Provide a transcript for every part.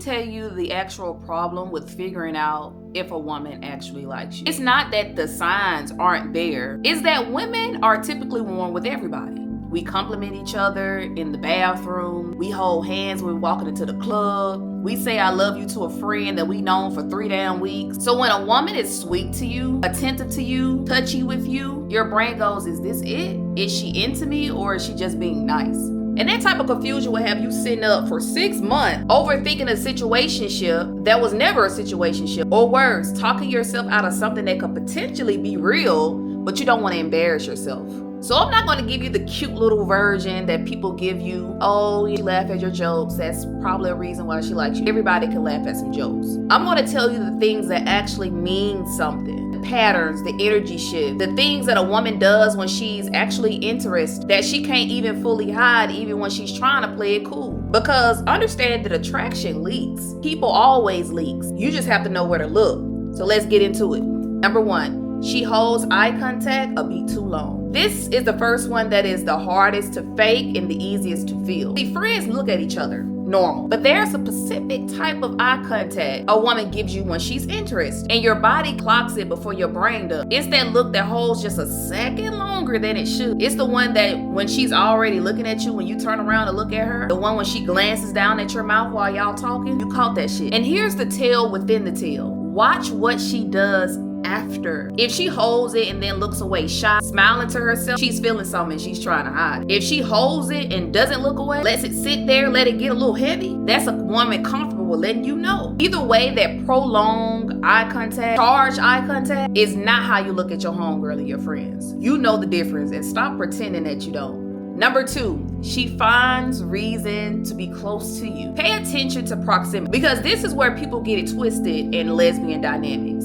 tell you the actual problem with figuring out if a woman actually likes you. It's not that the signs aren't there. It's that women are typically warm with everybody. We compliment each other in the bathroom. We hold hands when we're walking into the club. We say I love you to a friend that we known for 3 damn weeks. So when a woman is sweet to you, attentive to you, touchy with you, your brain goes, is this it? Is she into me or is she just being nice? And that type of confusion will have you sitting up for 6 months overthinking a situationship that was never a situationship. Or worse, talking yourself out of something that could potentially be real, but you don't want to embarrass yourself. So I'm not going to give you the cute little version that people give you. Oh, you laugh at your jokes. That's probably a reason why she likes you. Everybody can laugh at some jokes. I'm going to tell you the things that actually mean something. The patterns, the energy shift, the things that a woman does when she's actually interested that she can't even fully hide even when she's trying to play it cool. Because understand that attraction leaks. People always leaks. You just have to know where to look. So let's get into it. Number 1. She holds eye contact a beat too long. This is the first one that is the hardest to fake and the easiest to feel. See, friends look at each other normal, but there's a specific type of eye contact a woman gives you when she's interested, and your body clocks it before your brain does. It's that look that holds just a second longer than it should. It's the one that when she's already looking at you, when you turn around to look at her, the one when she glances down at your mouth while y'all talking, you caught that shit. And here's the tale within the tale. Watch what she does after. If she holds it and then looks away, shy, smiling to herself, she's feeling something she's trying to hide. If she holds it and doesn't look away, lets it sit there, let it get a little heavy, that's a woman comfortable with letting you know. Either way, that prolonged eye contact, charged eye contact, is not how you look at your homegirl and your friends. You know the difference, and stop pretending that you don't. Number 2, she finds reason to be close to you. Pay attention to proximity, because this is where people get it twisted in lesbian dynamics.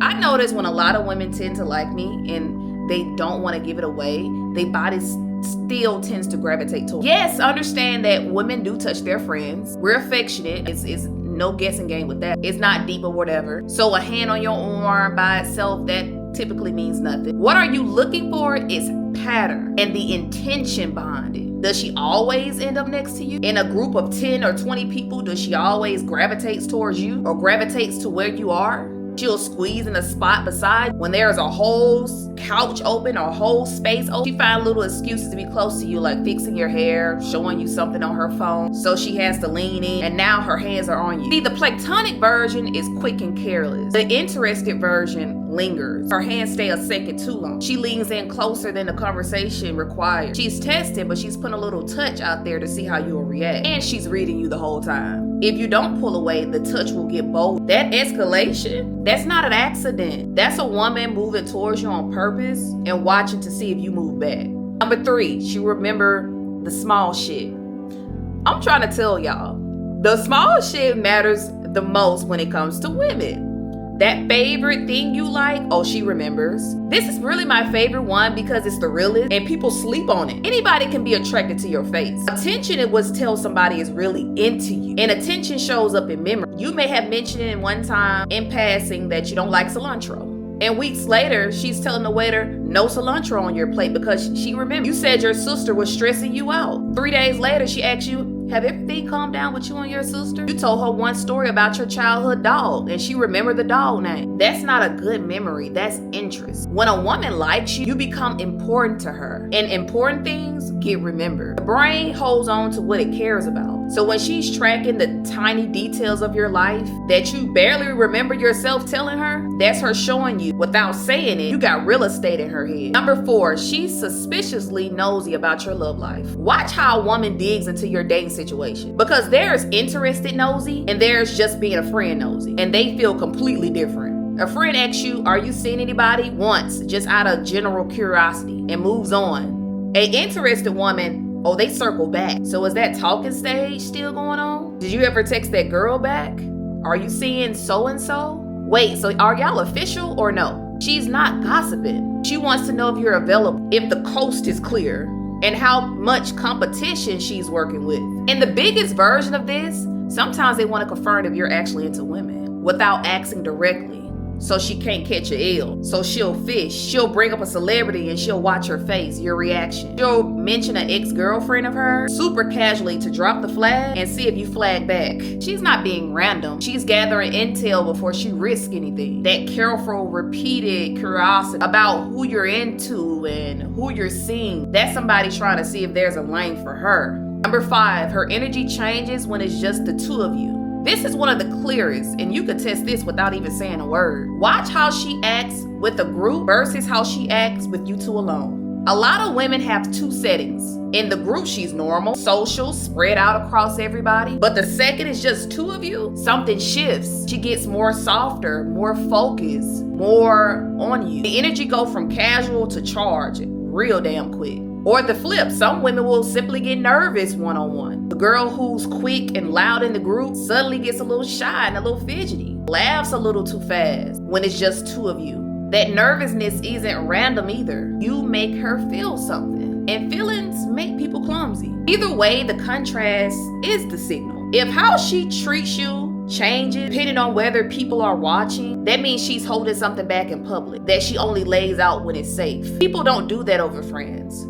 I notice when a lot of women tend to like me and they don't want to give it away, their body still tends to gravitate towards. Yes, understand that women do touch their friends. We're affectionate. It's no guessing game with that. It's not deep or whatever. So a hand on your arm by itself, that typically means nothing. What are you looking for is pattern and the intention behind it. Does she always end up next to you? In a group of 10 or 20 people, does she always gravitates towards you or gravitates to where you are? She'll squeeze in a spot beside when there's a whole couch open or a whole space open. She finds little excuses to be close to you, like fixing your hair, showing you something on her phone, so she has to lean in, and now her hands are on you. See, the platonic version is quick and careless. The interested version lingers. Her hands stay a second too long. She leans in closer than the conversation requires. She's testing, but she's putting a little touch out there to see how you'll react. And she's reading you the whole time. If you don't pull away, the touch will get bold. That escalation, that's not an accident. That's a woman moving towards you on purpose and watching to see if you move back. Number 3, she remember the small shit. I'm trying to tell y'all, the small shit matters the most when it comes to women. That favorite thing you like, oh, she remembers. This is really my favorite one because it's the realest and people sleep on it. Anybody can be attracted to your face. Attention is what tells somebody is really into you. And attention shows up in memory. You may have mentioned it one time in passing that you don't like cilantro. And weeks later, she's telling the waiter, no cilantro on your plate because she remembers. You said your sister was stressing you out. 3 days later, she asked you, have everything calmed down with you and your sister? You told her one story about your childhood dog and she remembered the dog name. That's not a good memory, that's interest. When a woman likes you, you become important to her, and important things get remembered. The brain holds on to what it cares about. So when she's tracking the tiny details of your life that you barely remember yourself telling her, that's her showing you without saying it, you got real estate in her head. Number 4, she's suspiciously nosy about your love life. Watch how a woman digs into your dating situation, because there's interested nosy and there's just being a friend nosy, and they feel completely different. A friend asks you, are you seeing anybody? Once, just out of general curiosity, and moves on. An interested woman, oh, they circle back. So is that talking stage still going on? Did you ever text that girl back? Are you seeing so-and-so? Wait, so are y'all official or no? She's not gossiping. She wants to know if you're available, if the coast is clear, and how much competition she's working with. And the biggest version of this, sometimes they want to confirm if you're actually into women without asking directly. so she can't catch a ill. So she'll fish. She'll bring up a celebrity and she'll watch her face, your reaction. She'll mention an ex-girlfriend of hers super casually to drop the flag and see if you flag back. She's not being random. She's gathering intel before she risks anything. That careful, repeated curiosity about who you're into and who you're seeing. That's somebody trying to see if there's a lane for her. Number 5, her energy changes when it's just the two of you. This is one of the clearest, and you could test this without even saying a word. Watch how she acts with a group versus how she acts with you two alone. A lot of women have 2 settings. In the group, she's normal, social, spread out across everybody. But the second it's just 2 of you, something shifts. She gets more softer, more focused, more on you. The energy go from casual to charge real damn quick. Or the flip, some women will simply get nervous one-on-one. The girl who's quick and loud in the group suddenly gets a little shy and a little fidgety, laughs a little too fast when it's just 2 of you. That nervousness isn't random either. You make her feel something, and feelings make people clumsy. Either way, the contrast is the signal. If how she treats you changes depending on whether people are watching, that means she's holding something back in public that she only lays out when it's safe. People don't do that over friends.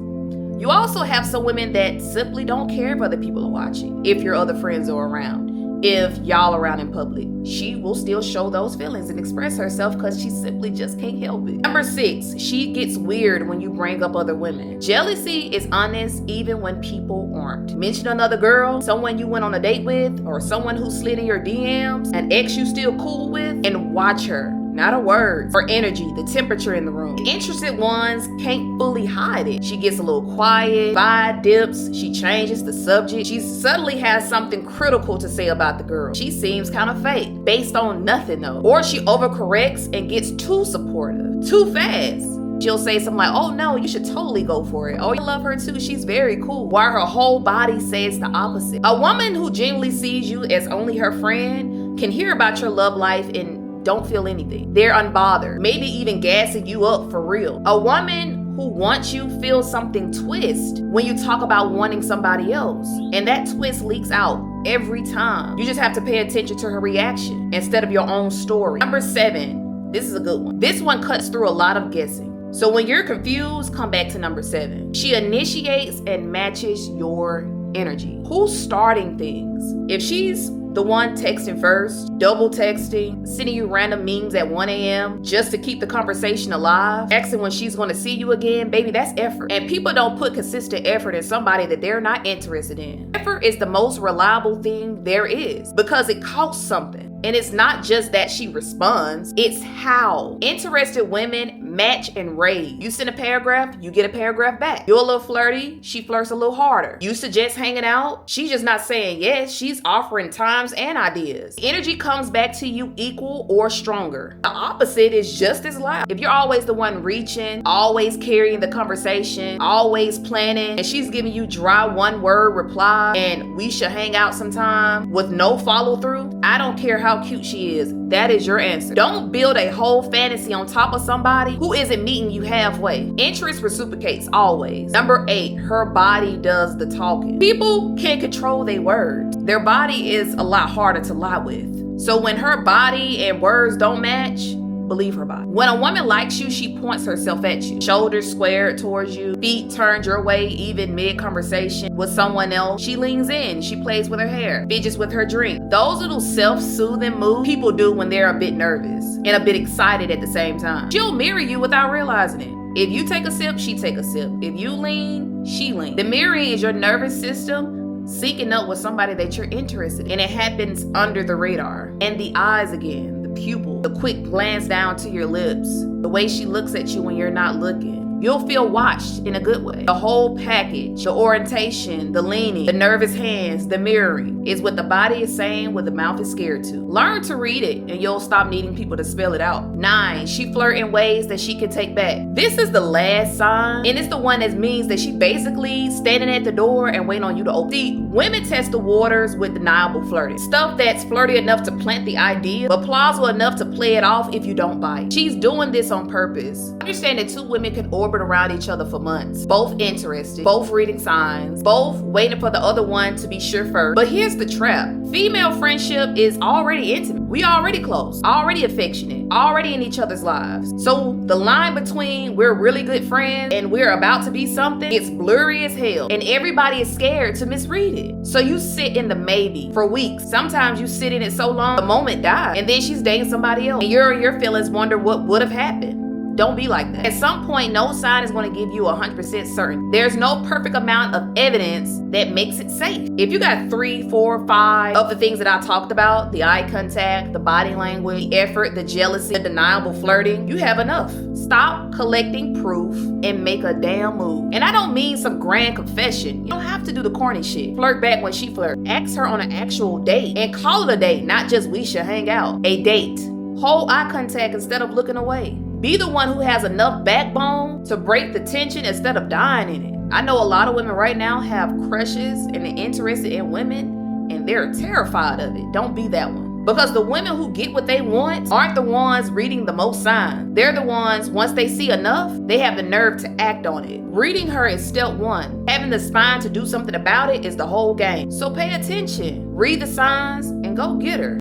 You also have some women that simply don't care if other people are watching, if your other friends are around. If y'all around in public, she will still show those feelings and express herself because she simply just can't help it. Number 6, she gets weird when you bring up other women. Jealousy is honest even when people aren't. Mention another girl, someone you went on a date with, or someone who slid in your DMs, an ex you still cool with, and watch her. Not a word. Her energy, the temperature in the room. The interested ones can't fully hide it. She gets a little quiet, vibe dips, she changes the subject. She suddenly has something critical to say about the girl. She seems kind of fake, based on nothing though. Or she overcorrects and gets too supportive, too fast. She'll say something like, oh no, you should totally go for it. Oh, you love her too, she's very cool. While her whole body says the opposite. A woman who genuinely sees you as only her friend can hear about your love life and don't feel anything. They're unbothered, maybe even gassing you up for real. A woman who wants you feels something twist when you talk about wanting somebody else. And that twist leaks out every time. You just have to pay attention to her reaction instead of your own story. Number 7, this is a good one. This one cuts through a lot of guessing. So when you're confused, come back to number 7. She initiates and matches your energy. Who's starting things? If she's the one texting first, double texting, sending you random memes at 1 a.m. just to keep the conversation alive, asking when she's going to see you again, baby, that's effort. And people don't put consistent effort in somebody that they're not interested in. Effort is the most reliable thing there is because it costs something. And it's not just that she responds, it's how. Interested women match and rave. You send a paragraph, you get a paragraph back. You're a little flirty, she flirts a little harder. You suggest hanging out, she's just not saying yes, she's offering times and ideas. The energy comes back to you equal or stronger. The opposite is just as loud. If you're always the one reaching, always carrying the conversation, always planning, and she's giving you dry one-word reply and we should hang out sometime with no follow-through, I don't care how cute she is, that is your answer. Don't build a whole fantasy on top of somebody who isn't meeting you halfway. Interest reciprocates always. Number 8, her body does the talking. People can't control their words. Their body is a lot harder to lie with. So when her body and words don't match, believe her body. When a woman likes you, she points herself at you. Shoulders squared towards you, feet turned your way, even mid-conversation with someone else. She leans in, she plays with her hair, fidgets with her drink. Those little self-soothing moves people do when they're a bit nervous and a bit excited at the same time. She'll mirror you without realizing it. If you take a sip, she take a sip. If you lean, she leans. The mirroring is your nervous system syncing up with somebody that you're interested in, and it happens under the radar. And the eyes again, the pupil, the quick glance down to your lips, the way she looks at you when you're not looking. You'll feel watched in a good way. The whole package, the orientation, the leaning, the nervous hands, the mirroring is what the body is saying, what the mouth is scared to. Learn to read it and you'll stop needing people to spell it out. 9, she flirt in ways that she can take back. This is the last sign, and it's the one that means that she basically standing at the door and waiting on you to open. See, women test the waters with deniable flirting. Stuff that's flirty enough to plant the idea, but plausible enough to play it off if you don't bite. She's doing this on purpose. Understand that 2 women can orbit orbit around each other for months. Both interested, both reading signs, both waiting for the other one to be sure first. But here's the trap. Female friendship is already intimate. We already close, already affectionate, already in each other's lives. So the line between we're really good friends and we're about to be something, it's blurry as hell. And everybody is scared to misread it. So you sit in the maybe for weeks. Sometimes you sit in it so long, the moment dies. And then she's dating somebody else. And your feelings wonder what would have happened. Don't be like that. At some point, no sign is going to give you 100% certain. There's no perfect amount of evidence that makes it safe. If you got 3, 4, 5 of the things that I talked about, the eye contact, the body language, the effort, the jealousy, the deniable flirting, you have enough. Stop collecting proof and make a damn move. And I don't mean some grand confession. You don't have to do the corny shit. Flirt back when she flirts. Ask her on an actual date and call it a date, not just we should hang out. A date. Hold eye contact instead of looking away. Be the one who has enough backbone to break the tension instead of dying in it. I know a lot of women right now have crushes and they're interested in women and they're terrified of it. Don't be that one. Because the women who get what they want aren't the ones reading the most signs. They're the ones, once they see enough, they have the nerve to act on it. Reading her is step one. Having the spine to do something about it is the whole game. So pay attention, read the signs, and go get her.